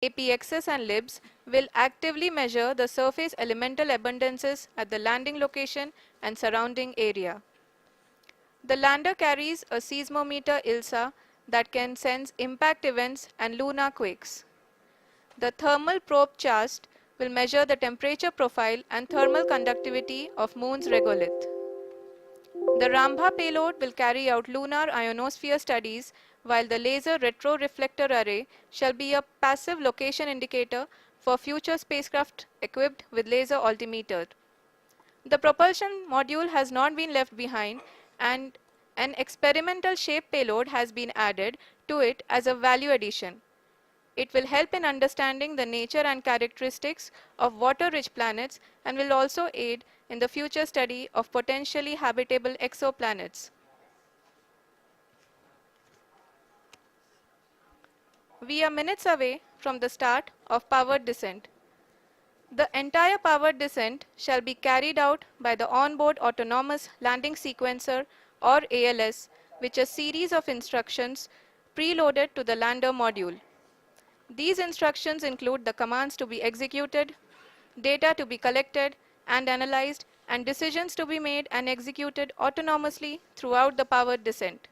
APXs and LIBs will actively measure the surface elemental abundances at the landing location and surrounding area. The lander carries a seismometer ILSA that can sense impact events and lunar quakes. The thermal probe CHAST will measure the temperature profile and thermal conductivity of Moon's regolith. The Rambha payload will carry out lunar ionosphere studies, while the laser retroreflector array shall be a passive location indicator for future spacecraft equipped with laser altimeter. The propulsion module has not been left behind, and an experimental shape payload has been added to it as a value addition. It will help in understanding the nature and characteristics of water-rich planets and will also aid in the future study of potentially habitable exoplanets. We are minutes away from the start of powered descent. The entire powered descent shall be carried out by the onboard autonomous landing sequencer, or ALS, which is a series of instructions preloaded to the lander module. These instructions include the commands to be executed, data to be collected and analyzed, and decisions to be made and executed autonomously throughout the powered descent.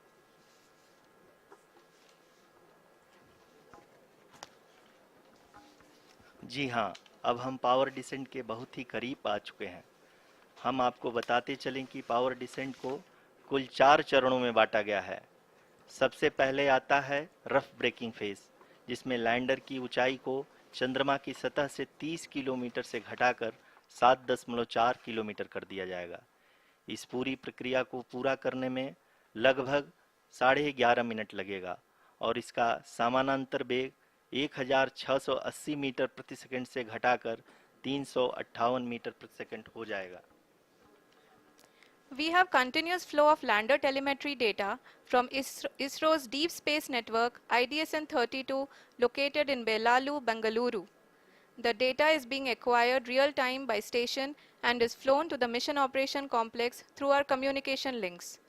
जी हाँ, अब हम power descent के बहुत ही करीब आ चुके हैं। हम आपको बताते चलें कि पावर डिसेंट को कुल 4 चरणों में बांटा गया है। सबसे पहले आता है रफ ब्रेकिंग फेज, जिसमें लैंडर की ऊंचाई को चंद्रमा की सतह से 30 किलोमीटर से घटाकर 7.4 किलोमीटर कर दिया जाएगा। इस पूरी प्रक्रिया को पूरा करने में लगभग 11.5 मिनट लगेगा और इसका समानांतर वेग 1680 मीटर प्रति सेकंड से घटाकर 358 मीटर प्रति सेकंड हो जाएगा। We have continuous flow of lander telemetry data from ISRO's Deep Space Network IDSN-32 located in Belalu, Bengaluru. The data is being acquired real-time by station and is flown to the Mission Operation Complex through our communication links.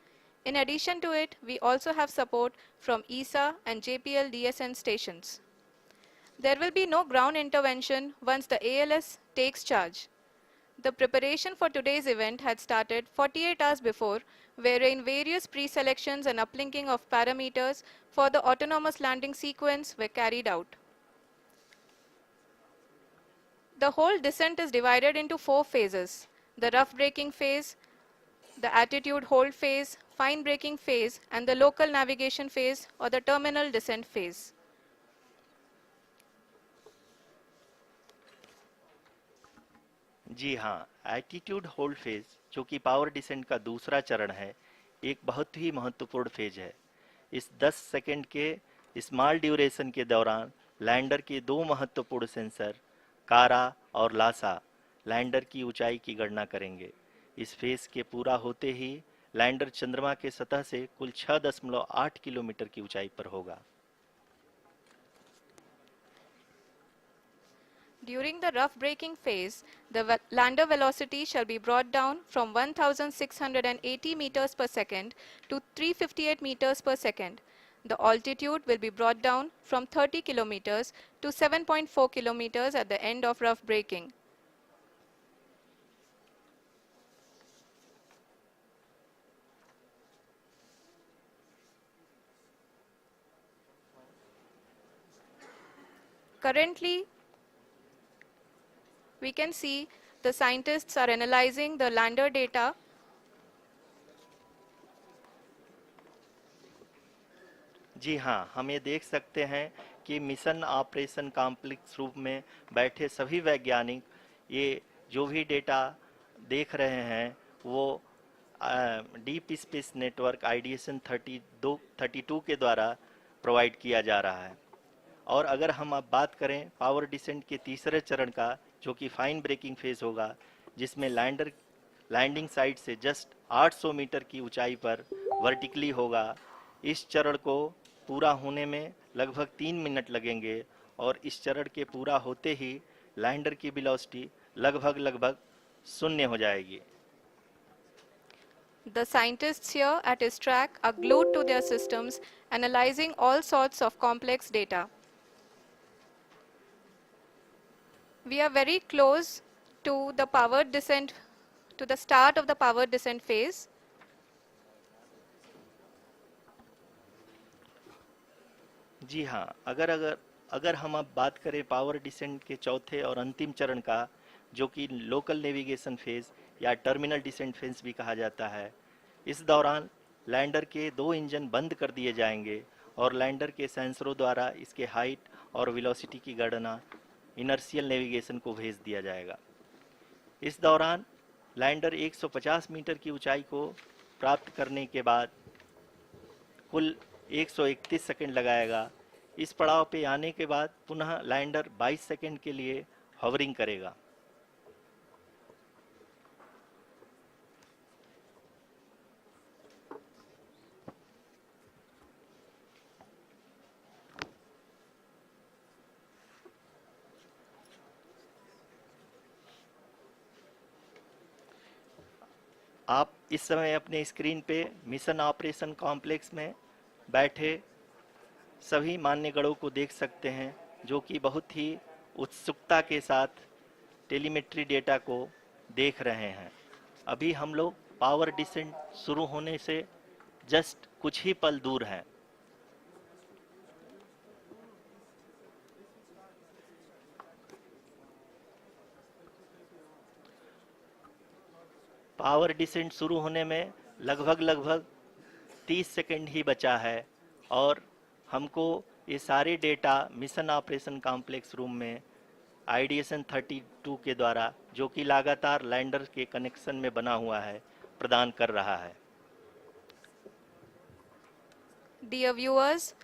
In addition to it, we also have support from ESA and JPL DSN stations. There will be no ground intervention once the ALS takes charge. The preparation for today's event had started 48 hours before, wherein various pre-selections and uplinking of parameters for the autonomous landing sequence were carried out. The whole descent is divided into 4 phases: the rough braking phase, the attitude hold phase, fine braking phase, and the local navigation phase or the terminal descent phase. जी हाँ, attitude hold phase, जो कि power descent का दूसरा चरण है, एक बहुत ही महत्वपूर्ण फेज है। इस 10 सेकंड के स्मॉल ड्यूरेशन के दौरान लैंडर के 2 महत्वपूर्ण सेंसर कारा और लासा लैंडर की ऊंचाई की गणना करेंगे। इस फेज के पूरा होते ही लैंडर चंद्रमा के सतह से कुल 6.8 किलोमीटर की ऊंचाई पर होगा। During the rough braking phase, the lander velocity shall be brought down from 1680 meters per second to 358 meters per second. The altitude will be brought down from 30 kilometers to 7.4 kilometers at the end of rough braking. Currently, we can see the scientists are analyzing the lander data. जी हाँ, हम ये देख सकते हैं कि mission operation complex रूप में बैठे सभी वैज्ञानिक ये जो भी डेटा देख रहे हैं वो डीप स्पेस नेटवर्क IDSN 32 के द्वारा प्रोवाइड किया जा रहा है। और अगर हम अब बात करें पावर डिसेंट के तीसरे चरण का, जो कि फाइन ब्रेकिंग फेज होगा, जिसमें लैंडर लैंडिंग साइट से जस्ट 800 मीटर की ऊंचाई पर वर्टिकली होगा। इस चरण को पूरा होने में लगभग 3 मिनट लगेंगे और इस चरण के पूरा होते ही लैंडर की वेलोसिटी लगभग शून्य हो जाएगी। The scientists here at his track are glued to their systems, analyzing all sorts of complex data. We are very close to the powered descent, to the start of the powered descent phase. जी हाँ, अगर अगर अगर हम अब बात करें power descent के चौथे और अंतिम चरण का, जो कि लोकल नेविगेशन फेज या टर्मिनल डिसेंट फेज भी कहा जाता है, इस दौरान लैंडर के दो इंजन बंद कर दिए जाएंगे और लैंडर के सेंसरों द्वारा इसके हाइट और वेलोसिटी की गणना इनर्शियल नेविगेशन को भेज दिया जाएगा। इस दौरान लैंडर 150 मीटर की ऊंचाई को प्राप्त करने के बाद कुल 131 सेकंड लगाएगा। इस पड़ाव पे आने के बाद पुनः लैंडर 22 सेकंड के लिए हवरिंग करेगा। आप इस समय अपने स्क्रीन पे मिशन ऑपरेशन कॉम्प्लेक्स में बैठे सभी मान्यगणों को देख सकते हैं, जो कि बहुत ही उत्सुकता के साथ टेलीमेट्री डेटा को देख रहे हैं। अभी हम लोग पावर डिसेंट शुरू होने से जस्ट कुछ ही पल दूर हैं। पावर डिसेंट शुरू होने में लगभग 30 सेकंड ही बचा है और हमको ये सारे data mission operation complex room में आईडीएसएन 32 के द्वारा, जो कि लगातार लैंडर के कनेक्शन में बना हुआ है, प्रदान कर रहा है। Dear viewers,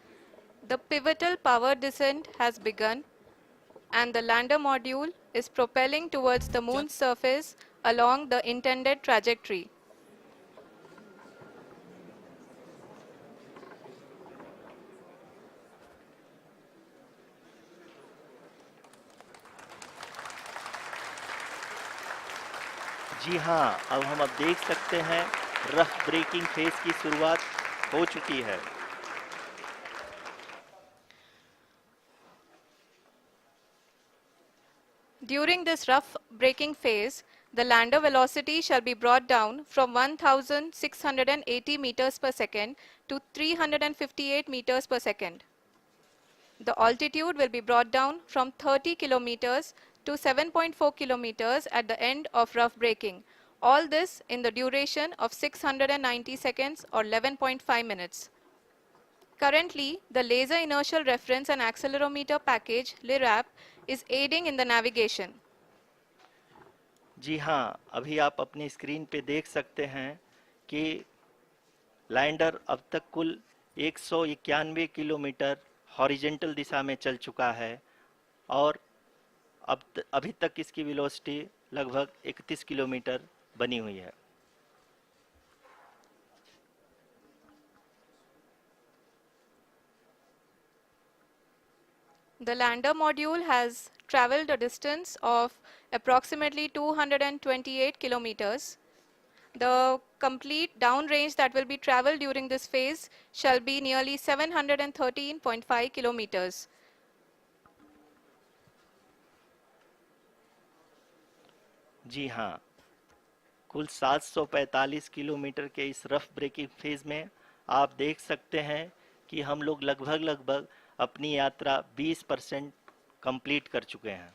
the pivotal power descent has begun and the lander module is propelling towards the moon's surface along the intended trajectory. जी हाँ, अब देख सकते हैं रफ ब्रेकिंग फेज की शुरुआत हो चुकी है। During this rough braking phase, the lander velocity shall be brought down from 1680 meters per second to 358 meters per second. The altitude will be brought down from 30 kilometers to 7.4 kilometers at the end of rough braking. All this in the duration of 690 seconds or 11.5 minutes. Currently, the Laser Inertial Reference and Accelerometer package (LIRAP) is aiding in the navigation. जी हाँ, अभी आप अपनी screen पे देख सकते हैं कि lander अब तक कुल 191 किलोमीटर हॉरिजेंटल दिशा में चल चुका है और अभी तक इसकी वेलोसिटी लगभग 31 किलोमीटर बनी हुई है। The lander module has traveled a distance of approximately 228 kilometers. The complete downrange that will be traveled during this phase shall be nearly 713.5 kilometers. जी हाँ, कुल 745 किलोमीटर के इस रफ ब्रेकिंग फेज में आप देख सकते हैं कि हम लोग लगभग अपनी यात्रा 20% कंप्लीट कर चुके हैं।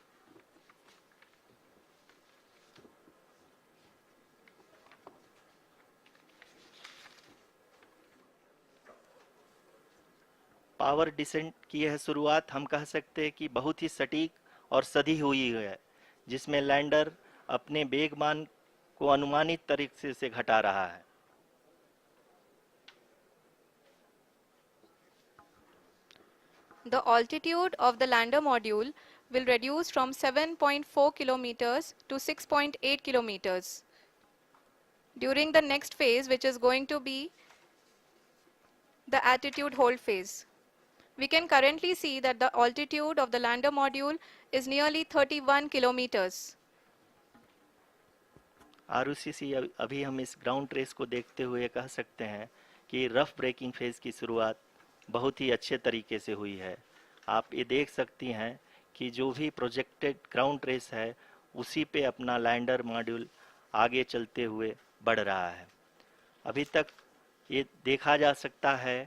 पावर डिसेंट की यह शुरुआत हम कह सकते हैं कि बहुत ही सटीक और सधी हुई है, जिसमें लैंडर अपने वेगमान को अनुमानित तरीके से घटा रहा है। The altitude of the lander module will reduce from 7.4 kilometers to 6.8 kilometers. During the next phase, which is going to be the attitude hold phase. We can currently see that the altitude of the lander module is nearly 31 kilometers. Arushi, अभी हम इस ground race को देखते हुए कह सकते हैं कि रफ ब्रेकिंग फेज की शुरुआत बहुत ही अच्छे तरीके से हुई है। आप ये देख सकती हैं कि जो भी प्रोजेक्टेड ग्राउंड रेस है उसी पे अपना लैंडर मॉड्यूल आगे चलते हुए बढ़ रहा है। अभी तक ये देखा जा सकता है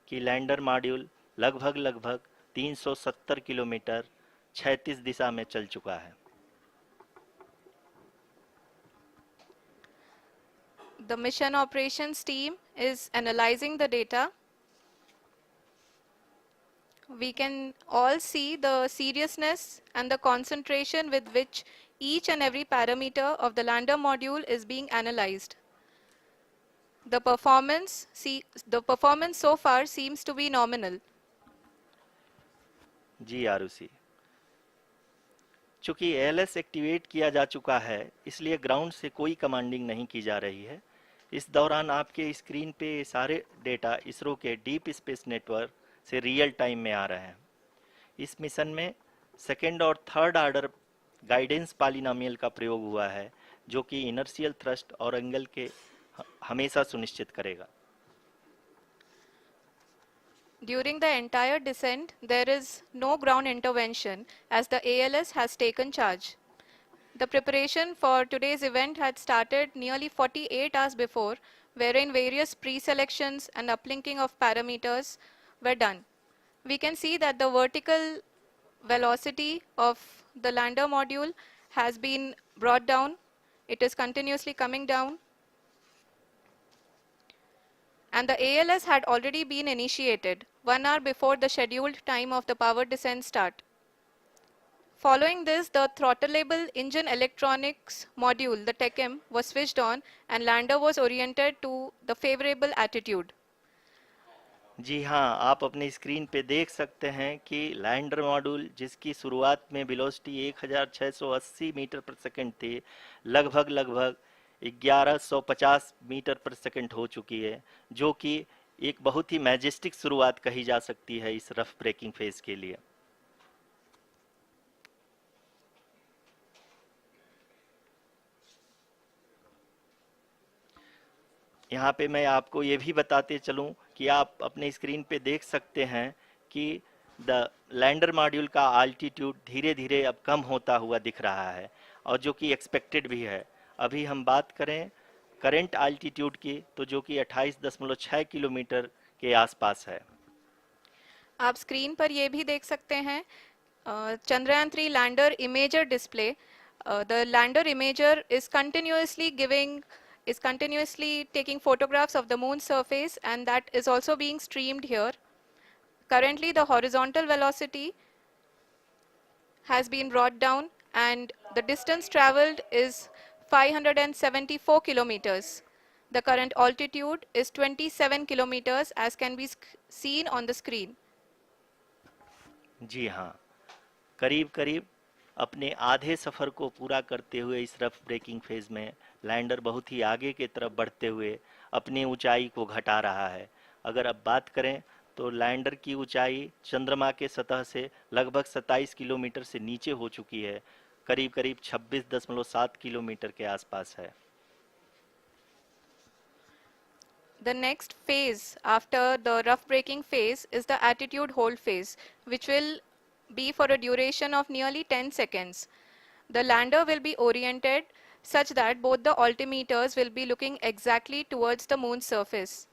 कि लैंडर मॉड्यूल लगभग 370 किलोमीटर 36 दिशा में चल चुका है। The mission operations team is analyzing the data. We can all see the seriousness and the concentration with which each and every parameter of the lander module is being analyzed. The performance so far seems to be nominal. जी आरुषि, चूंकि ALS activate किया जा चुका है इसलिए ground से कोई commanding नहीं की जा रही है। इस दौरान आपके स्क्रीन पे ये सारे डेटा इसरो के डीप स्पेस नेटवर्क से रियल टाइम में आ रहे हैं। इस मिशन में सेकेंड और थर्ड ऑर्डर गाइडेंस पॉलिनोमियल का प्रयोग हुआ है जो कि इनर्शियल थ्रस्ट और एंगल के हमेशा सुनिश्चित करेगा। During the entire descent, there is no ground intervention as the ALS has taken charge. The preparation for today's event had started nearly 48 hours before, wherein various pre-selections and uplinking of parameters were done. We can see that the vertical velocity of the lander module has been brought down. It is continuously coming down. And the ALS had already been initiated 1 hour before the scheduled time of the power descent start. Following this, the throttleable engine electronics module, the TECM, was switched on and lander was oriented to the favorable attitude. जी हाँ, आप अपने screen पे देख सकते हैं कि lander module जिसकी शुरुआत में वेलोसिटी 1680 मीटर पर सेकंड थी, लगभग 1150 मीटर पर सेकंड हो चुकी है, जो कि एक बहुत ही मैजेस्टिक शुरुआत कही जा सकती है इस रफ ब्रेकिंग फेज के लिए। यहाँ पे मैं आपको ये भी बताते चलूँ कि आप अपने स्क्रीन पे देख सकते हैं कि द लैंडर मॉड्यूल का आल्टीट्यूड धीरे धीरे अब कम होता हुआ दिख रहा है और जो कि एक्सपेक्टेड भी है। अभी हम बात करें करंट आल्टीट्यूड की तो जो कि 28.6 किलोमीटर के आसपास है। आप स्क्रीन पर ये भी देख सकते हैं Chandrayaan-3 lander imager display. The lander imager is continuously taking photographs of the moon's surface, and that is also being streamed here. Currently, the horizontal velocity has been brought down, and the distance traveled is 574 kilometers. The current altitude is 27 kilometers, as can be seen on the screen. जी हाँ, करीब अपने आधे सफ़र को पूरा करते हुए इस rough breaking phase में लैंडर बहुत ही आगे की तरफ बढ़ते हुए अपनी ऊंचाई को घटा रहा है। अगर अब बात करें तो लैंडर की ऊंचाई चंद्रमा के सतह से लगभग 27 किलोमीटर से नीचे हो चुकी है, करीब 26.7 किलोमीटर के आसपास है। The next phase after the rough braking phase is the attitude hold phase, which will be for a duration of nearly 10 seconds. The lander will be oriented such that both the altimeters will be looking exactly towards the moon's surface.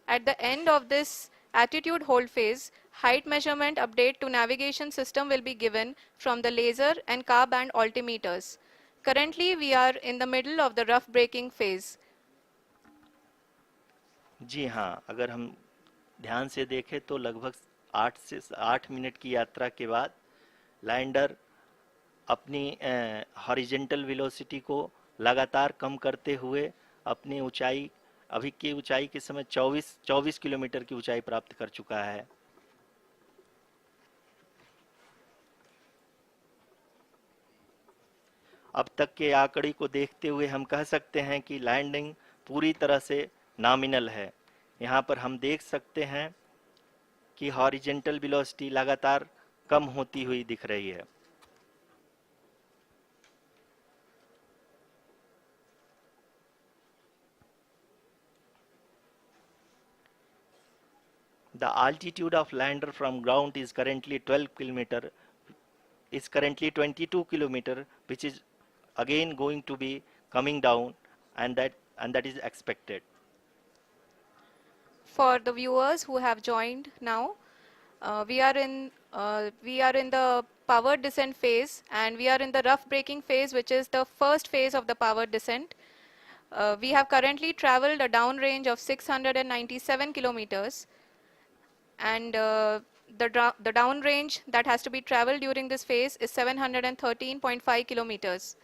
At the end of this attitude hold phase, height measurement update to navigation system will be given from the laser and car band altimeters. Currently, we are in the middle of the rough braking phase. जी हाँ, अगर हम ध्यान से देखें तो लगभग 8 minute की यात्रा के बाद लैंडर अपनी हॉरिजेंटल वेलोसिटी को लगातार कम करते हुए अपनी ऊंचाई अभी की ऊंचाई के समय 24 किलोमीटर की ऊंचाई प्राप्त कर चुका है। अब तक के आंकड़े को देखते हुए हम कह सकते हैं कि लैंडिंग पूरी तरह से नॉमिनल है। यहाँ पर हम देख सकते हैं कि हॉरिजेंटल वेलोसिटी लगातार कम होती हुई दिख रही है। The altitude of lander from ground is currently 12 kilometer is currently 22 kilometer, which is again going to be coming down, and that is expected. For the viewers who have joined now, we are in the power descent phase, and we are in the rough braking phase, which is the first phase of the power descent. We have currently traveled a downrange of 697 kilometers, and the downrange that has to be traveled during this phase is 713.5 kilometers.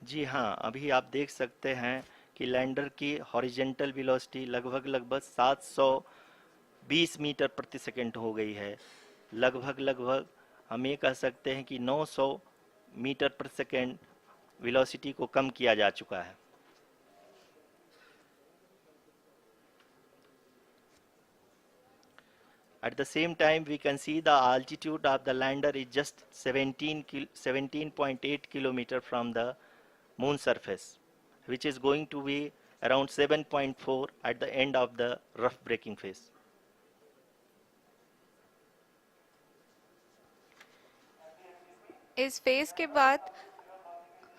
जी हाँ, अभी आप देख सकते हैं कि lander की horizontal velocity लगभग लगभग 720 मीटर प्रति सेकंड हो गई है। लगभग लगभग हम ये कह सकते हैं कि 900 मीटर प्रति सेकंड वेलोसिटी को कम किया जा चुका है। At the same time, we can see the altitude of the lander is just 17.8 kilometer from the moon surface, which is going to be around 7.4 at the end of the rough braking phase. इस phase के बाद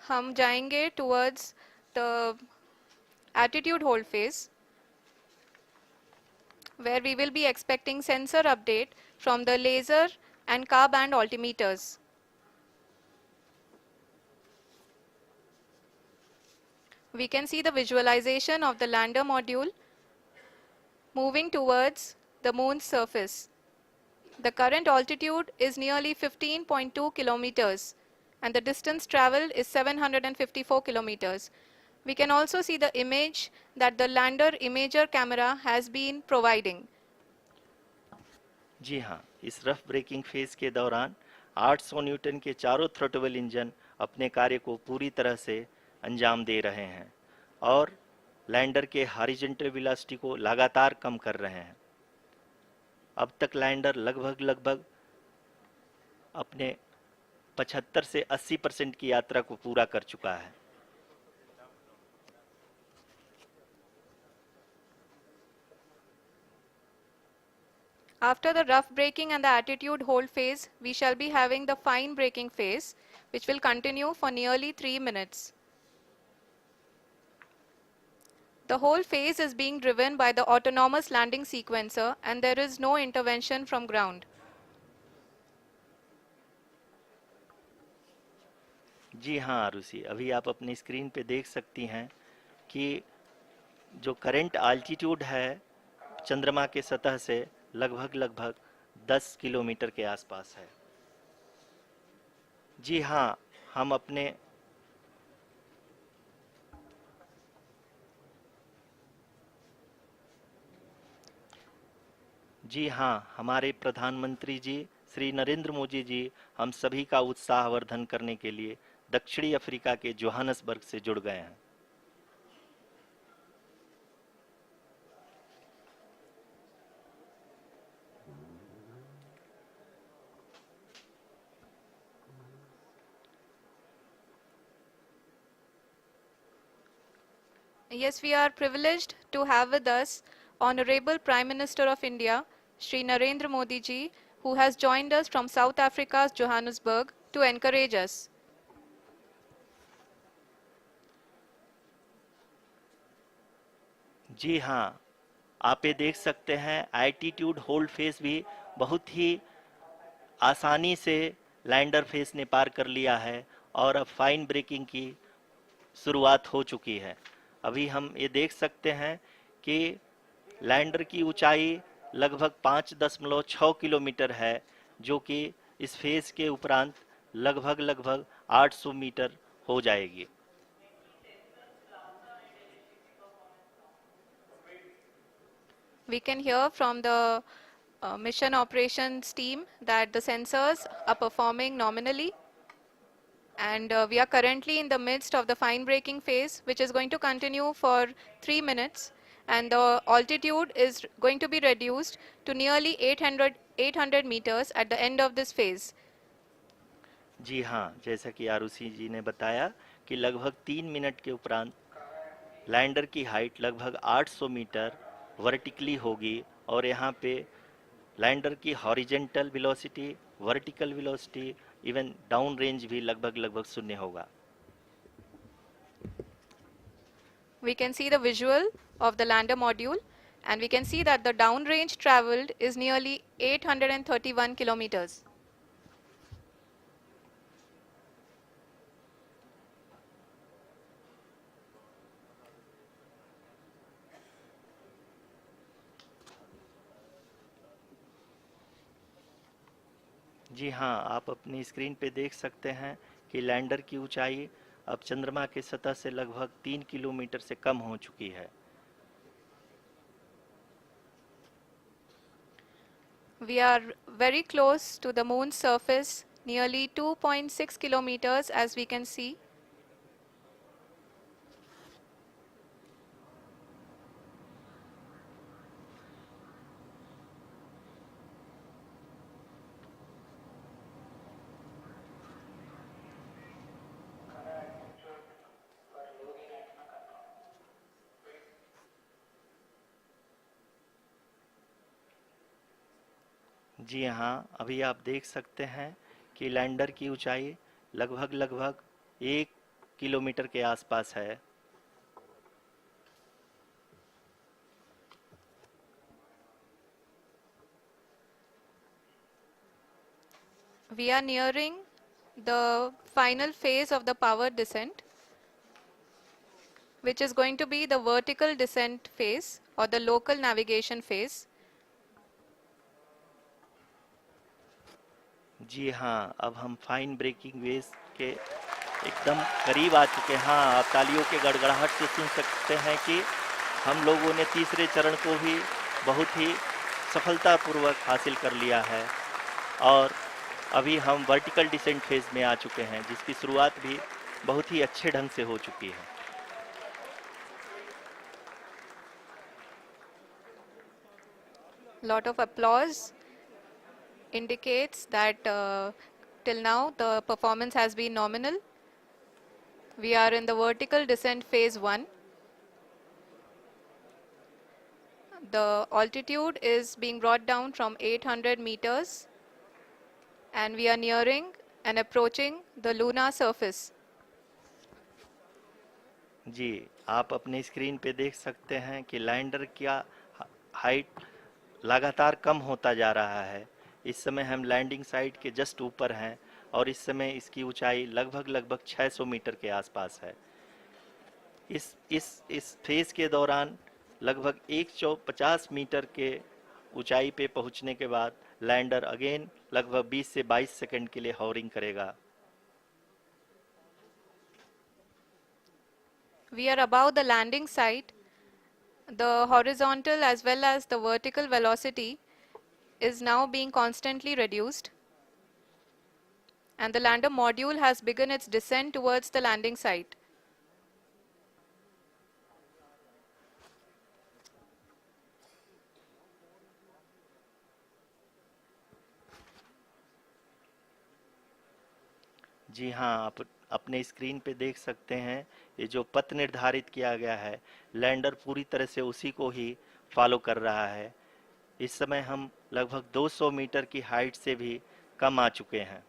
हम जाएंगे towards the attitude hold phase, where we will be expecting sensor update from the laser and car band altimeters. We can see the visualization of the lander module moving towards the moon's surface. The current altitude is nearly 15.2 kilometers, and the distance traveled is 754 kilometers. We can also see the image that the lander imager camera has been providing. जी हाँ, इस rough breaking phase के दौरान 800 Newton के चारों throttle engine अपने कार्य को पूरी तरह से अंजाम दे रहे हैं और लैंडर के हॉरिजॉन्टल वेलोसिटी को लगातार कम कर रहे हैं। अब तक लैंडर लगभग लगभग अपने 75 से 80% की यात्रा को पूरा कर चुका है। After the rough braking and the attitude hold phase, we shall be having the fine braking phase, which will continue for nearly 3 minutes. The whole phase is being driven by the autonomous landing sequencer, and there is no intervention from ground. जी हाँ आरुषि, अभी आप अपनी screen पे देख सकती हैं कि जो करंट आल्टीट्यूड है चंद्रमा के सतह से लगभग लगभग 10 किलोमीटर के आसपास है। जी हाँ, हम अपने जी हाँ, हमारे प्रधानमंत्री जी श्री नरेंद्र मोदी जी हम सभी का उत्साहवर्धन करने के लिए दक्षिणी अफ्रीका के जोहानसबर्ग से जुड़ गए हैं। Yes, we are privileged to have with us Honorable Prime Minister of India, Shri Narendra Modi ji, who has joined us from South Africa's Johannesburg to encourage us. जी हाँ, आप ये देख सकते हैं एल्टीट्यूड होल्ड फेस भी बहुत ही आसानी से लैंडर फेस ने पार कर लिया है और अब फाइन ब्रेकिंग की शुरुआत हो चुकी है। अभी हम ये देख सकते हैं कि लैंडर की ऊंचाई लगभग 5.6 किलोमीटर है, जो कि इस फेज के उपरांत लगभग लगभग 800 मीटर हो जाएगी। We can hear from the mission operations team that the sensors are performing nominally, and we are currently in the midst of the fine braking phase, which is going to continue for 3 minutes, and the altitude is going to be reduced to nearly 800 meters at the end of this phase. जी हाँ, जैसा कि आरुषि जी ने बताया कि लगभग 3 minute के उपरांत lander की हाइट लगभग 800 मीटर वर्टिकली होगी और यहाँ पे लैंडर की horizontal velocity, vertical velocity even down range भी लगभग लगभग शून्य होगा। We can see the visual of the lander module, and we can see that the downrange traveled is nearly 831 kilometers. जी हाँ, आप अपनी स्क्रीन पे देख सकते हैं कि लैंडर की ऊंचाई अब चंद्रमा की सतह से लगभग 3 किलोमीटर से कम हो चुकी है। We are very close to the moon's surface, nearly 2.6 kilometers as we can see. जी हाँ, अभी आप देख सकते हैं कि लैंडर की ऊंचाई लगभग लगभग 1 किलोमीटर के आसपास है। We are nearing the final phase of the power descent, which is going to be the vertical descent phase or the local navigation phase. जी हाँ, अब हम फाइन ब्रेकिंग वेव्स के एकदम करीब आ चुके हैं। हाँ, आप तालियों के गड़गड़ाहट से सुन सकते हैं कि हम लोगों ने तीसरे चरण को भी बहुत ही सफलतापूर्वक हासिल कर लिया है और अभी हम वर्टिकल डिसेंट फेज में आ चुके हैं, जिसकी शुरुआत भी बहुत ही अच्छे ढंग से हो चुकी है। Lot of applause indicates that till now the performance has been nominal. We are in the vertical descent phase 1. The altitude is being brought down from 800 meters and we are nearing and approaching the lunar surface. जी, आप अपने screen पे देख सकते हैं कि lander का height लगातार कम होता जा रहा है। इस समय हम लैंडिंग साइट के जस्ट ऊपर हैं और इस समय इसकी ऊंचाई लगभग लगभग 600 मीटर के आसपास है। इस फेज के दौरान लगभग 150 मीटर के ऊंचाई पे पहुंचने के बाद लैंडर अगेन लगभग 20 से 22 सेकंड के लिए हॉवरिंग करेगा। We are above the landing site. The horizontal as well as the vertical velocity is now being constantly reduced, and the lander module has begun its descent towards the landing site. जी हाँ, आप अपने screen पे देख सकते हैं ये जो पथ निर्धारित किया गया है, लैंडर पूरी तरह से उसी को ही फॉलो कर रहा है। इस समय हम लगभग 200 मीटर की हाइट से भी कम आ चुके हैं।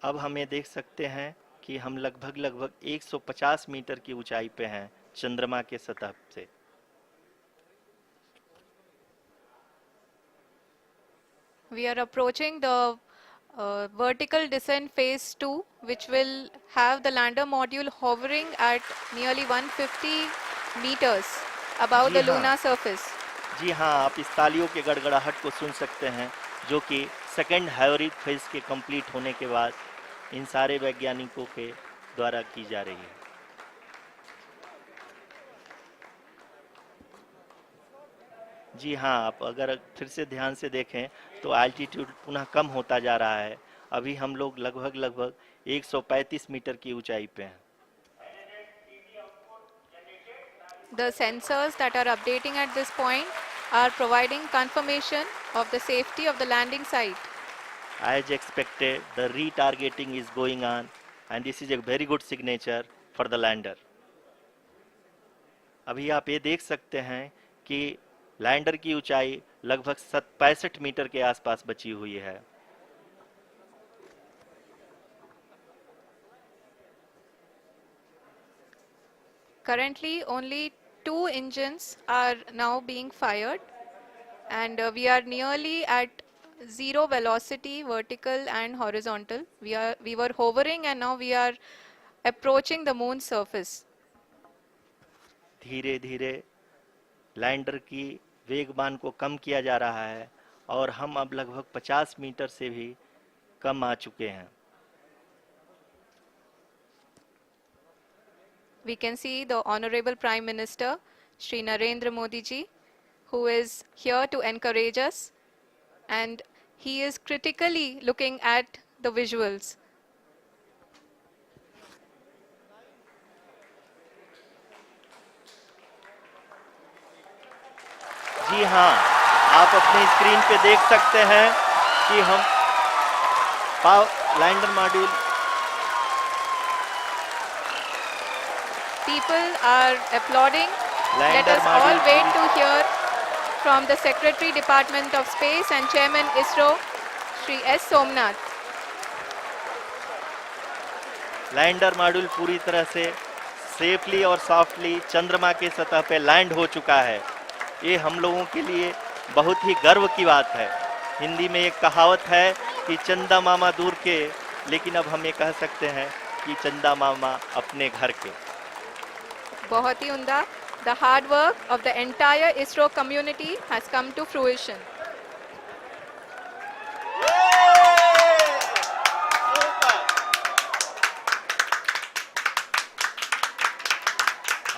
अब हम ये देख सकते हैं कि हम लगभग लगभग 150 मीटर की ऊंचाई पे हैं चंद्रमा के सतह से। We are approaching the vertical descent phase 2, which will have the lander module hovering at nearly 150 meters above ji the हाँ, lunar surface. जी हाँ, आप इस तालियों के गड़गड़ाहट को सुन सकते हैं, जो कि सेकंड हाइब्रिड फेज के कंप्लीट होने के बाद इन सारे वैज्ञानिकों के द्वारा की जा रही है। जी हाँ, आप अगर फिर से ध्यान से देखें तो एल्टीट्यूड पुनः कम होता जा रहा है। अभी हम लोग लगभग लगभग 135 मीटर की ऊंचाई पे हैं। The sensors that are updating at this point are providing confirmation of the safety of the landing site. As expected, the retargeting is going on and this is a very good signature for the lander. अभी आप ये देख सकते हैं कि lander की ऊंचाई लगभग 65 मीटर के आसपास बची हुई है। Currently, only two engines are now being fired, and we are nearly at zero velocity, vertical and horizontal. We were hovering, and now we are approaching the moon's surface. धीरे धीरे लैंडर की वेगमान को कम किया जा रहा है और हम अब लगभग 50 मीटर से भी कम आ चुके हैं। We can see the Honorable Prime Minister, Shri Narendra Modi ji, who is here to encourage us, and he is critically looking at the visuals. जी हाँ, आप अपनी स्क्रीन पे देख सकते हैं कि हम lander module People are applauding. Let lander us all module wait to hear from the Secretary Department of Space and Chairman ISRO, Shri S. Somnath. Lander module पूरी तरह से सेफली और सॉफ्टली चंद्रमा के सतह पे लैंड हो चुका है। ये हम लोगों के लिए बहुत ही गर्व की बात है। हिंदी में एक कहावत है कि चंदा मामा दूर के, लेकिन अब हम ये कह सकते हैं कि चंदा मामा अपने घर के। बहुत ही उम्दा. The hard work of the entire ISRO community has come to fruition.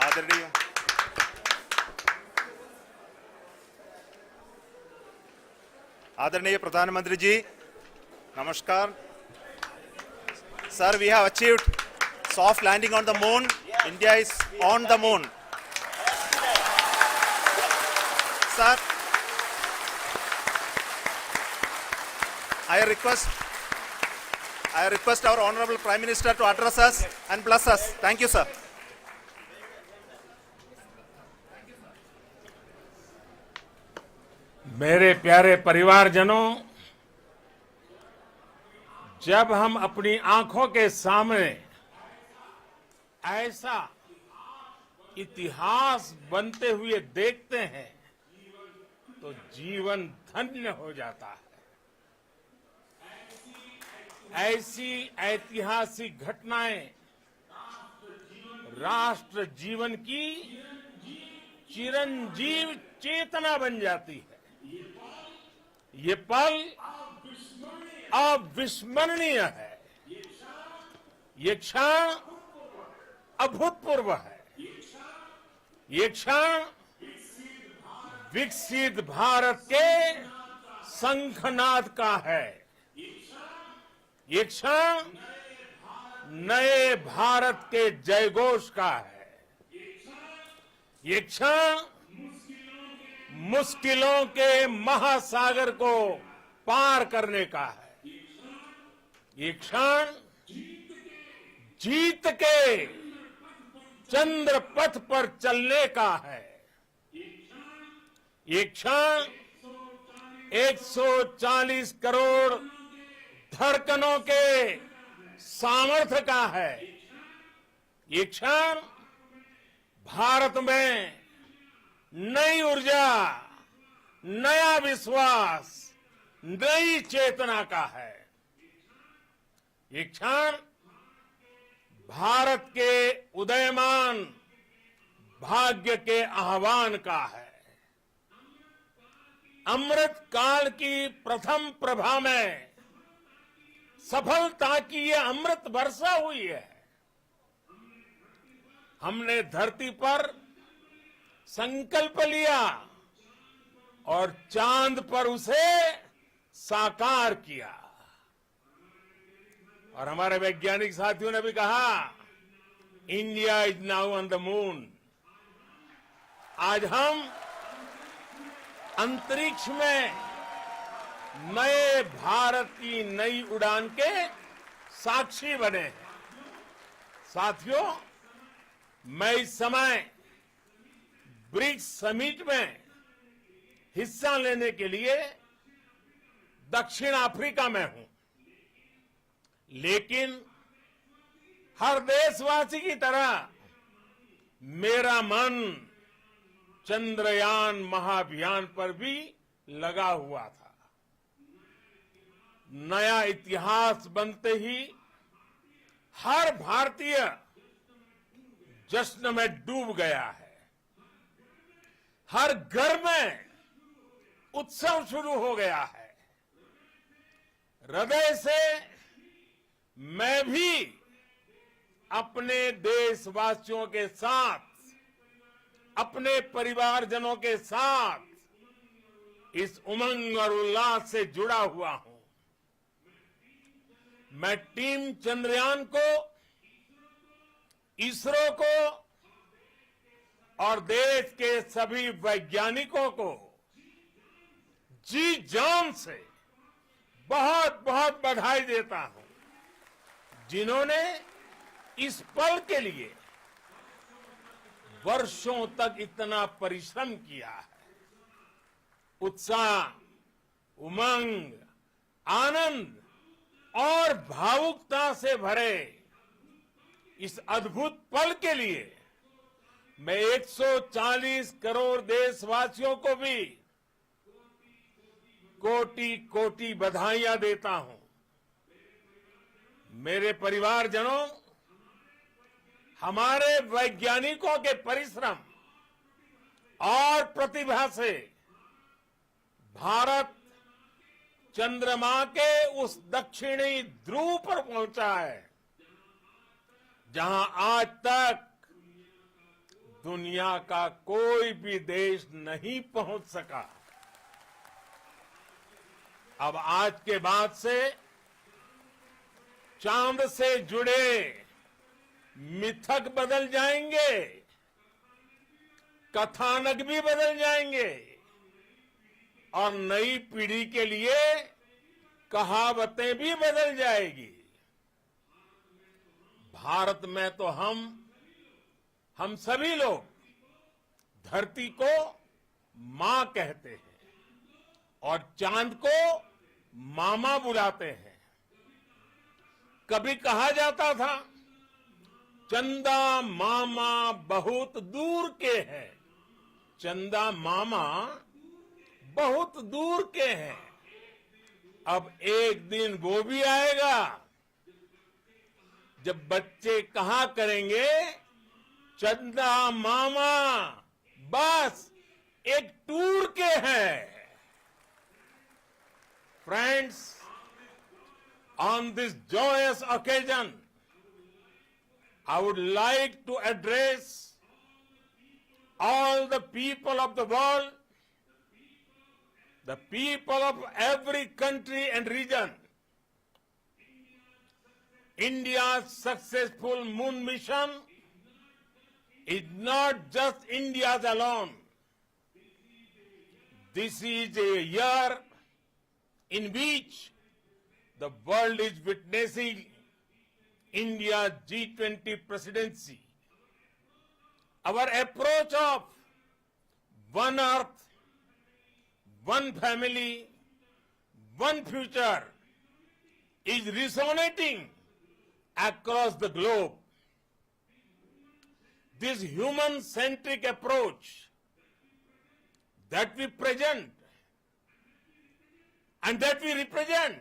आदरणीय आदरणीय प्रधानमंत्री जी, नमस्कार. Sir, we have achieved soft landing on the moon. India is on the moon. Sir, I request our Honorable Prime Minister to address us and bless us. Thank you, sir. मेरे प्यारे परिवारजनों, जब हम अपनी आंखों के सामने ऐसा इतिहास बनते हुए देखते हैं तो जीवन धन्य हो जाता है। ऐसी ऐतिहासिक घटनाएं राष्ट्र जीवन की चिरंजीव चेतना बन जाती है। ये पल अविस्मरणीय है। ये क्षण अभूतपूर्व है। ये क्षण विकसित भारत के शंखनाद का है। ये क्षण नए भारत के जयघोष का है। ये क्षण मुश्किलों के महासागर को पार करने का है। ये क्षण जीत के चंद्र पथ पर चलने का है। ये क्षण 140 करोड़ धड़कनों के सामर्थ्य का है। ये क्षण भारत में नई ऊर्जा, नया विश्वास, नई चेतना का है। ये क्षण भारत के उदयमान भाग्य के आह्वान का है। अमृत काल की प्रथम प्रभा में सफलता की ये अमृत वर्षा हुई है। हमने धरती पर संकल्प लिया और चांद पर उसे साकार किया। और हमारे वैज्ञानिक साथियों ने भी कहा, India is now on the moon. आज हम अंतरिक्ष में नए भारत की नई उड़ान के साक्षी बने हैं। साथियों, मैं इस समय ब्रिक्स समिट में हिस्सा लेने के लिए दक्षिण अफ्रीका में हूं, लेकिन हर देशवासी की तरह मेरा मन चंद्रयान महाअभियान पर भी लगा हुआ था। नया इतिहास बनते ही हर भारतीय जश्न में डूब गया है। हर घर में उत्सव शुरू हो गया है। हृदय से मैं भी अपने देशवासियों के साथ, अपने परिवारजनों के साथ इस उमंग और उल्लास से जुड़ा हुआ हूं। मैं टीम चंद्रयान को, इसरो को और देश के सभी वैज्ञानिकों को जी जान से बहुत बहुत बधाई देता हूं, जिन्होंने इस पल के लिए वर्षों तक इतना परिश्रम किया है। उत्साह, उमंग, आनंद और भावुकता से भरे इस अद्भुत पल के लिए मैं 140 करोड़ देशवासियों को भी कोटि कोटि बधाइयां देता हूं। मेरे परिवारजनों, हमारे वैज्ञानिकों के परिश्रम और प्रतिभा से भारत चंद्रमा के उस दक्षिणी ध्रुव पर पहुंचा है, जहां आज तक दुनिया का कोई भी देश नहीं पहुंच सका। अब आज के बाद से चांद से जुड़े मिथक बदल जाएंगे, कथानक भी बदल जाएंगे और नई पीढ़ी के लिए कहावतें भी बदल जाएगी। भारत में तो हम सभी लोग धरती को मां कहते हैं और चांद को मामा बुलाते हैं। कभी कहा जाता था, चंदा मामा बहुत दूर के हैं। चंदा मामा बहुत दूर के हैं। अब एक दिन वो भी आएगा जब बच्चे कहा करेंगे, चंदा मामा बस एक टूर के हैं। Friends, on this joyous occasion, I would like to address all the people of the world, the people of every country and region. India's successful moon mission is not just India's alone. This is a year in which the world is witnessing India's G20 presidency. Our approach of one earth, one family, one future is resonating across the globe. This human-centric approach that we present and that we represent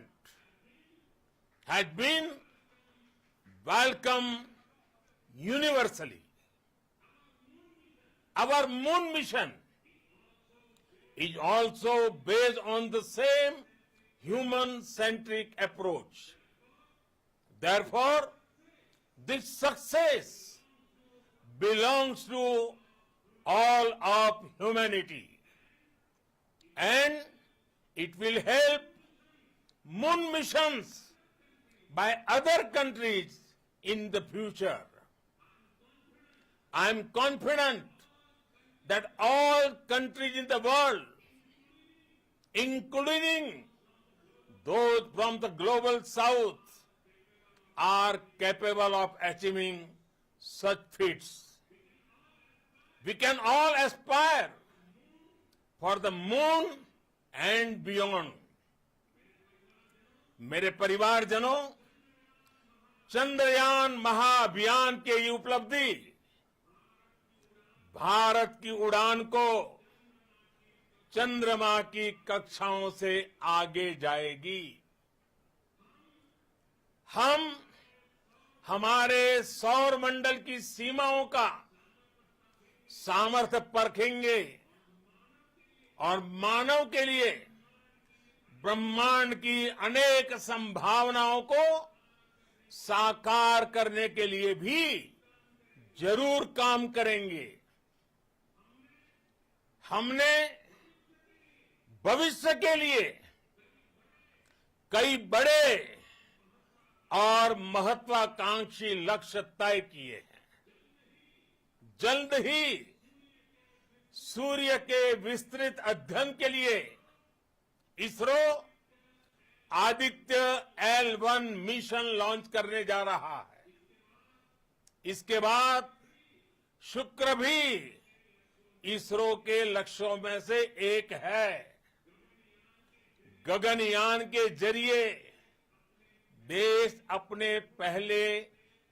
has been welcomed universally. Our moon mission is also based on the same human-centric approach. Therefore, this success belongs to all of humanity, and it will help moon missions by other countries in the future. I am confident that all countries in the world, including those from the global south, are capable of achieving such feats. We can all aspire for the moon and beyond. मेरे परिवारजनों, चंद्रयान महाअभियान के ये उपलब्धि भारत की उड़ान को चंद्रमा की कक्षाओं से आगे जाएगी। हम हमारे सौर मंडल की सीमाओं का सामर्थ्य परखेंगे और मानव के लिए ब्रह्मांड की अनेक संभावनाओं को साकार करने के लिए भी जरूर काम करेंगे। हमने भविष्य के लिए कई बड़े और महत्वाकांक्षी लक्ष्य तय किए हैं। जल्द ही सूर्य के विस्तृत अध्ययन के लिए ISRO Aditya L1 mission launch करने जा रहा है। इसके बाद शुक्र भी इसरो के लक्ष्यों में से एक है। गगनयान के जरिए देश अपने पहले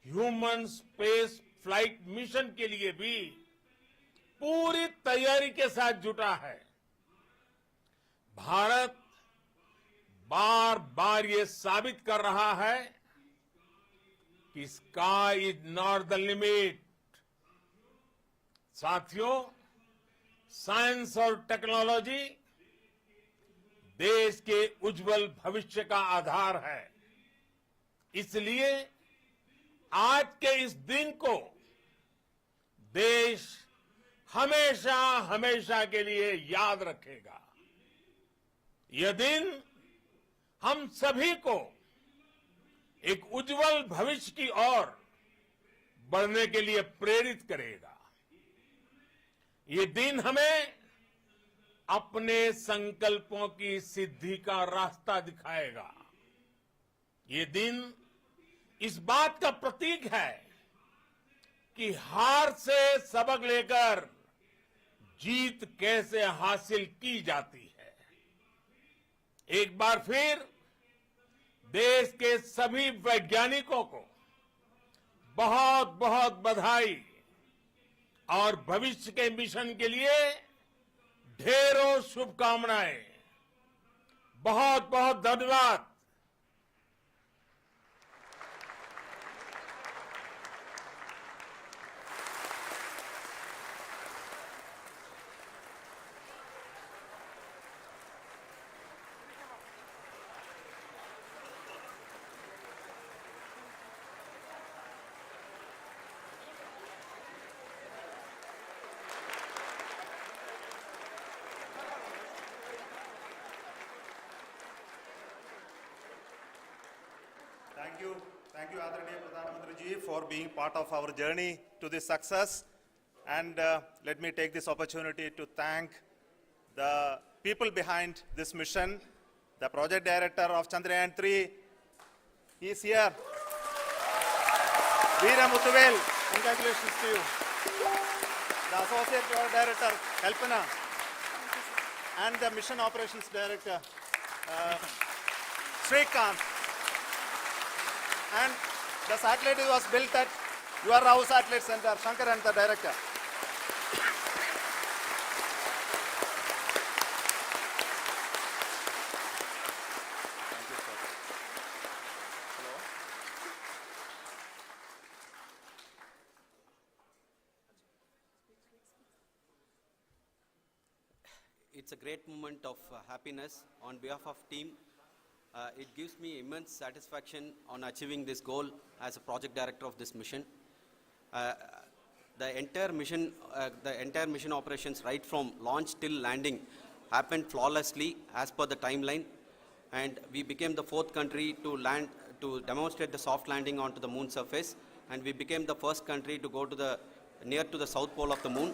ह्यूमन स्पेस फ्लाइट मिशन के लिए भी पूरी तैयारी के साथ जुटा है। भारत बार बार ये साबित कर रहा है कि sky is not the limit. साथियों, साइंस और टेक्नोलॉजी देश के उज्जवल भविष्य का आधार है। इसलिए आज के इस दिन को देश हमेशा हमेशा के लिए याद रखेगा। यह दिन हम सभी को एक उज्जवल भविष्य की ओर बढ़ने के लिए प्रेरित करेगा। ये दिन हमें अपने संकल्पों की सिद्धि का रास्ता दिखाएगा। ये दिन इस बात का प्रतीक है कि हार से सबक लेकर जीत कैसे हासिल की जाती है। एक बार फिर देश के सभी वैज्ञानिकों को बहुत बहुत बधाई और भविष्य के मिशन के लिए ढेरों शुभकामनाएं। बहुत बहुत धन्यवाद। Thank you, Adharaniya Pradhan Mantri ji, for being part of our journey to this success. And let me take this opportunity to thank the people behind this mission, the project director of Chandrayaan-3. He is here. Vikram, congratulations to you. The associate project director, Kalpana, and the mission operations director, Srikanth. And the satellite was built at your house satellite center, Shankar, and the director. Thank you, sir. Hello. It's a great moment of happiness on behalf of team. It gives me immense satisfaction on achieving this goal as a project director of this mission. The entire mission operations, right from launch till landing, happened flawlessly as per the timeline, and we became the 4th country to demonstrate the soft landing onto the moon surface, and we became the first country to go to near to the south pole of the moon.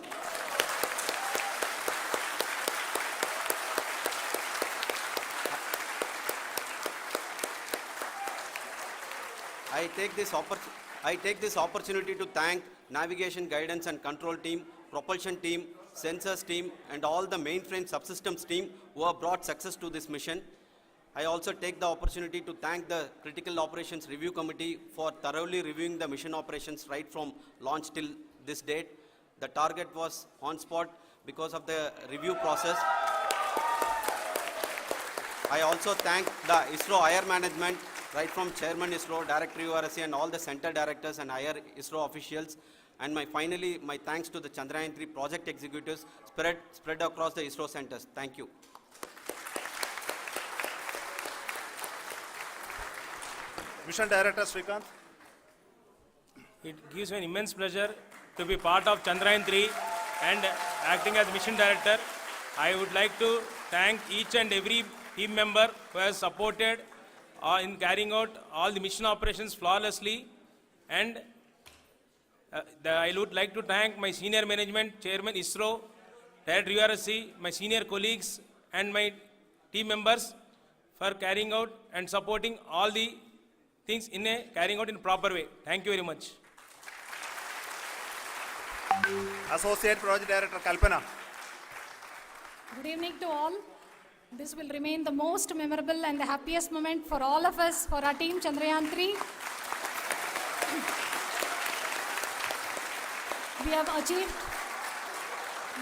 I take this opportunity to thank navigation, guidance and control team, propulsion team, sensors team, and all the mainframe subsystems team who have brought success to this mission. I also take the opportunity to thank the Critical Operations Review Committee for thoroughly reviewing the mission operations right from launch till this date. The target was on spot because of the review process. I also thank the ISRO higher management, right from Chairman ISRO, Director URSC, and all the center directors and higher ISRO officials. And finally, my thanks to the Chandrayaan-3 project executives spread across the ISRO centers. Thank you. Mission Director Srikanth. It gives me an immense pleasure to be part of Chandrayaan-3 and acting as Mission Director. I would like to thank each and every team member who has supported in carrying out all the mission operations flawlessly. And I would like to thank my senior management, Chairman ISRO, Director URSC, my senior colleagues and my team members for carrying out and supporting all the things carrying out in a proper way. Thank you very much. Associate Project Director Kalpana. Good evening to all. This will remain the most memorable and the happiest moment for all of us, for our team Chandrayaan-3. We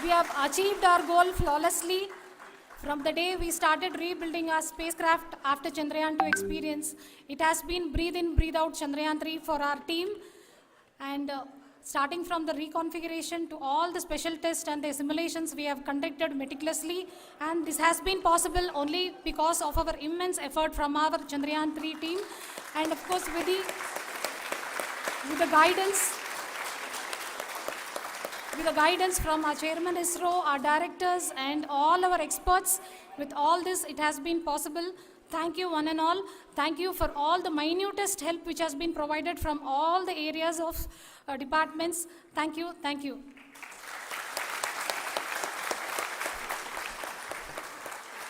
have achieved our goal flawlessly. From the day we started rebuilding our spacecraft after Chandrayaan-2 experience, it has been breathe in, breathe out Chandrayaan-3 for our team. And starting from the reconfiguration to all the special tests and the simulations we have conducted meticulously. And this has been possible only because of our immense effort from our Chandrayaan-3 team. And of course, with the guidance from our Chairman ISRO, our directors, and all our experts, with all this, it has been possible. Thank you, one and all. Thank you for all the minutest help which has been provided from all the areas of departments. Thank you. Thank you.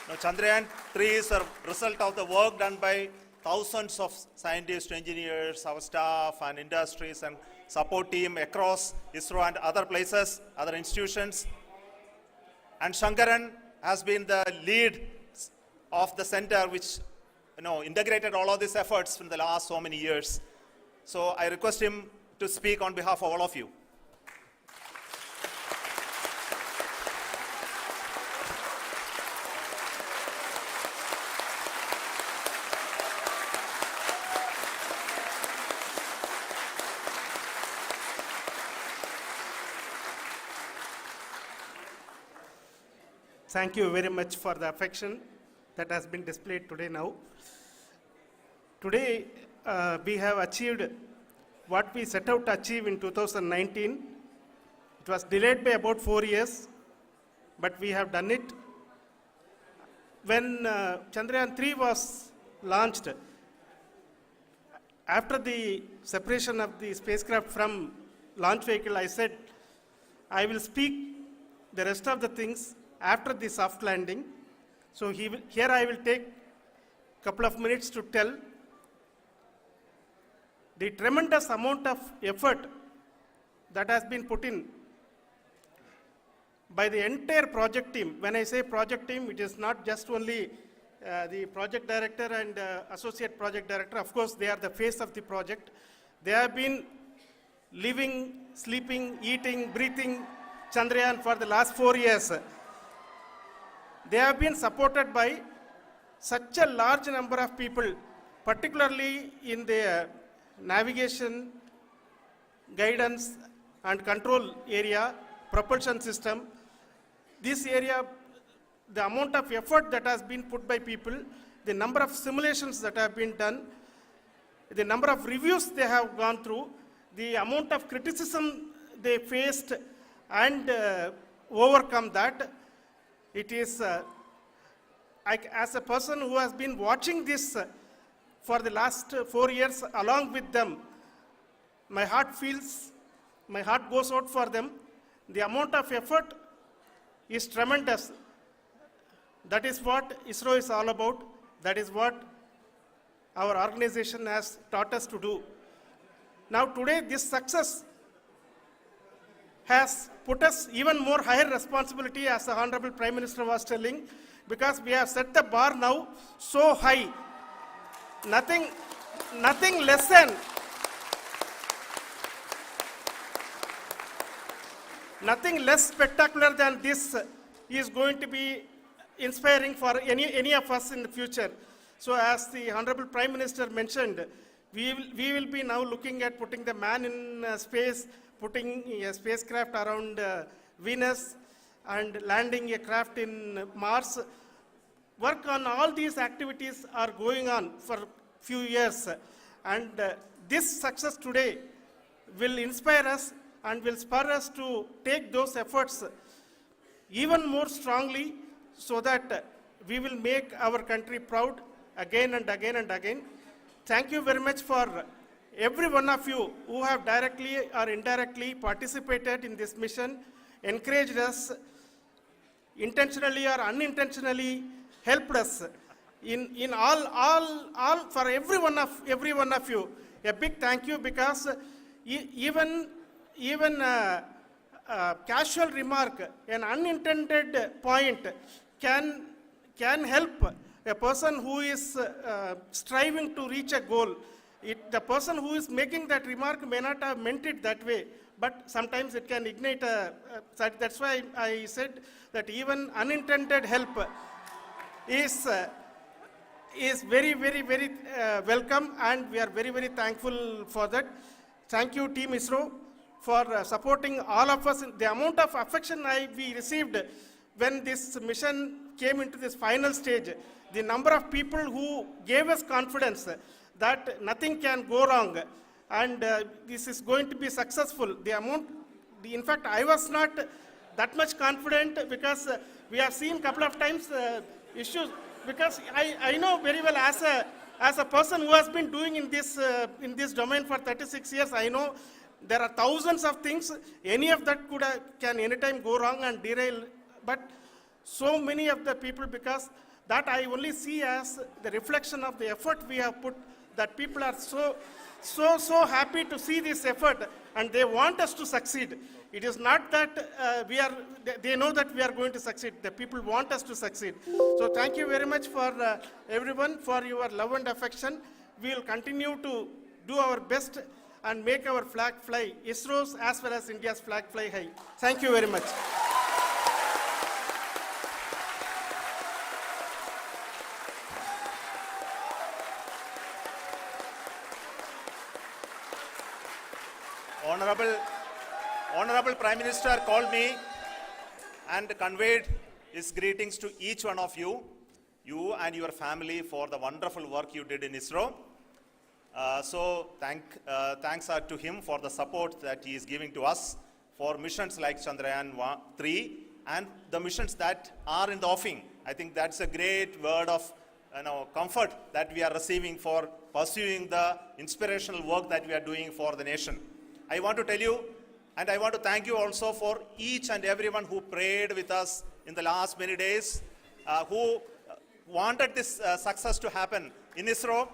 Now, Chandrayaan-3 is a result of the work done by thousands of scientists, engineers, our staff, and industries, and support team across ISRO and other places, other institutions. And Shankaran has been the lead of the center which integrated all of these efforts in the last so many years. So I request him to speak on behalf of all of you. Thank you very much for the affection that has been displayed today now. Today, we have achieved what we set out to achieve in 2019. It was delayed by about 4 years, but we have done it. When Chandrayaan-3 was launched, after the separation of the spacecraft from launch vehicle, I said, I will speak the rest of the things after the soft landing. So here I will take a couple of minutes to tell the tremendous amount of effort that has been put in by the entire project team. When I say project team, it is not just only the project director and associate project director. Of course, they are the face of the project. They have been living, sleeping, eating, breathing Chandrayaan for the last 4 years. They have been supported by such a large number of people, particularly in the navigation, guidance and control area, propulsion system. This area, the amount of effort that has been put by people, the number of simulations that have been done, the number of reviews they have gone through, the amount of criticism they faced and overcome that. It is, as a person who has been watching this for the last 4 years along with them, my heart goes out for them. The amount of effort is tremendous. That is what ISRO is all about. That is what our organization has taught us to do. Now today, this success has put us even more higher responsibility, as the Honorable Prime Minister was telling, because we have set the bar now so high. Nothing less than nothing less spectacular than this is going to be inspiring for any of us in the future. So as the Honorable Prime Minister mentioned, we will be now looking at putting the man in space, putting a spacecraft around Venus, and landing a craft in Mars. Work on all these activities are going on for few years. And this success today will inspire us and will spur us to take those efforts even more strongly, so that we will make our country proud again and again and again. Thank you very much for every one of you who have directly or indirectly participated in this mission, encouraged us, intentionally or unintentionally helped us in all for every one of you. A big thank you, because even casual remark, an unintended point can help a person who is striving to reach a goal. The person who is making that remark may not have meant it that way, but sometimes it can ignite that's why I said that even unintended help is very, very, very welcome, and we are very, very thankful for that. Thank you, Team ISRO, for supporting all of us. The amount of affection we received when this mission came into this final stage, the number of people who gave us confidence that nothing can go wrong and this is going to be successful. In fact, I was not that much confident, because we have seen a couple of times issues, because I know very well, as a person who has been doing in this domain for 36 years, I know there are thousands of things. Any of that can anytime go wrong and derail. But so many of the people, because that I only see as the reflection of the effort we have put, that people are so happy to see this effort, and they want us to succeed. It is not that they know that we are going to succeed. The people want us to succeed. So thank you very much for everyone, for your love and affection. We will continue to do our best and make our flag fly, ISRO's as well as India's flag fly high. Thank you very much. Honorable Prime Minister called me and conveyed his greetings to each one of you and your family, for the wonderful work you did in ISRO. Thanks are to him for the support that he is giving to us for missions like Chandrayaan-3 and the missions that are in the offing. I think that's a great word of comfort that we are receiving for pursuing the inspirational work that we are doing for the nation. I want to tell you, and I want to thank you also for each and everyone who prayed with us in the last many days, who wanted this success to happen in ISRO.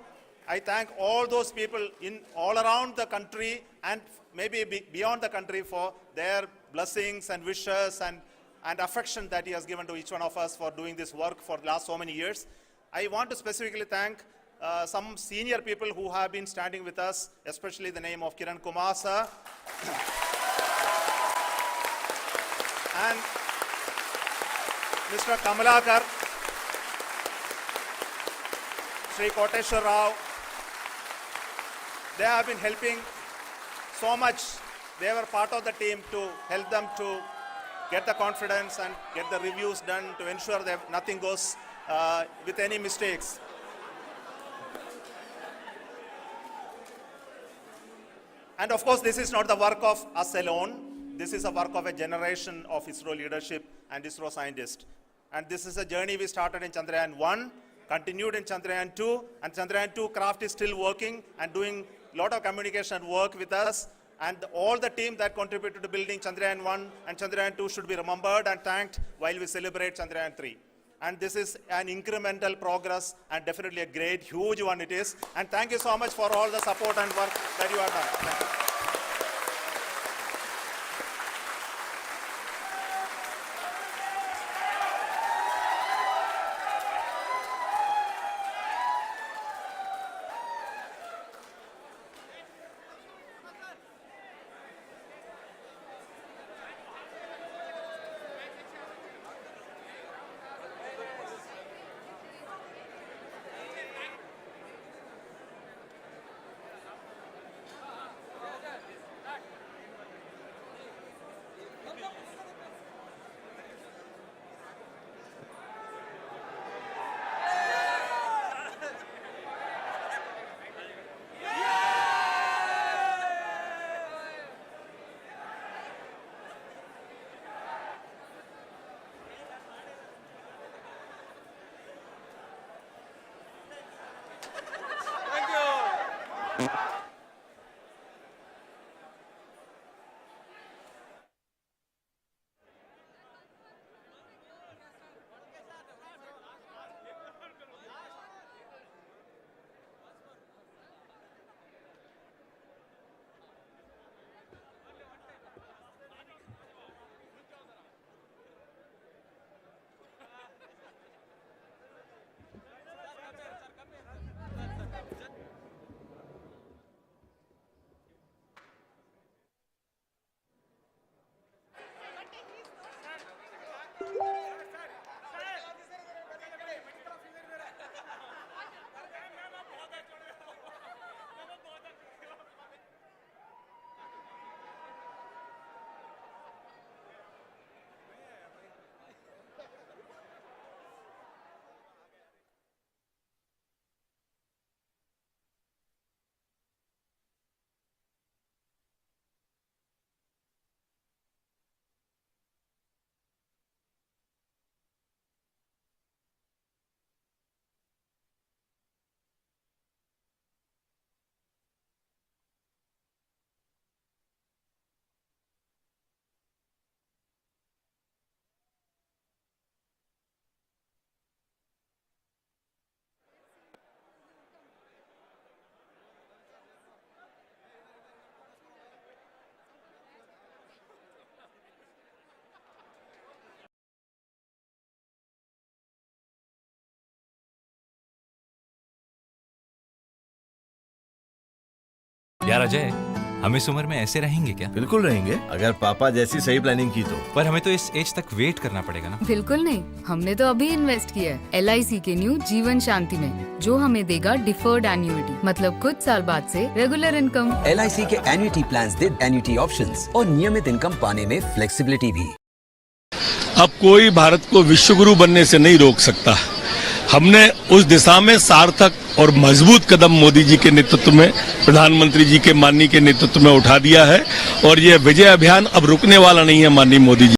I thank all those people all around the country and maybe beyond the country for their blessings and wishes and affection that he has given to each one of us for doing this work for the last so many years. I want to specifically thank some senior people who have been standing with us, especially the name of Kiran Kumar sir and Mr. Kamalakar, Sri Koteshwar Rao. They have been helping so much. They were part of the team to help them to get the confidence and get the reviews done to ensure that nothing goes with any mistakes. And of course, this is not the work of us alone. This is a work of a generation of ISRO leadership and ISRO scientists. And this is a journey we started in Chandrayaan-1, continued in Chandrayaan-2, and Chandrayaan-2 craft is still working and doing a lot of communication work with us. And all the team that contributed to building Chandrayaan-1 and Chandrayaan-2 should be remembered and thanked while we celebrate Chandrayaan-3. And this is an incremental progress and definitely a great, huge one it is. And thank you so much for all the support and work that you have done. Thank you. यार अजय, हम इस उम्र में ऐसे रहेंगे क्या? बिल्कुल रहेंगे, अगर पापा जैसी सही प्लानिंग की तो। पर हमें तो इस एज तक वेट करना पड़ेगा ना। बिल्कुल नहीं, हमने तो अभी इन्वेस्ट किया है LIC के न्यू जीवन शांति में, जो हमें देगा डिफर्ड एन्युइटी, मतलब कुछ साल बाद से रेगुलर इनकम। LIC के एन्युइटी प्लान्स दे एन्युइटी ऑप्शंस और नियमित इनकम पाने में फ्लेक्सिबिलिटी भी। अब कोई भारत को विश्वगुरु बनने से नहीं रोक सकता। हमने उस दिशा में सार्थक और मजबूत कदम मोदी जी के नेतृत्व में, प्रधानमंत्री जी के माननीय के नेतृत्व में उठा दिया है और यह विजय अभियान अब रुकने वाला नहीं है माननीय मोदी जी।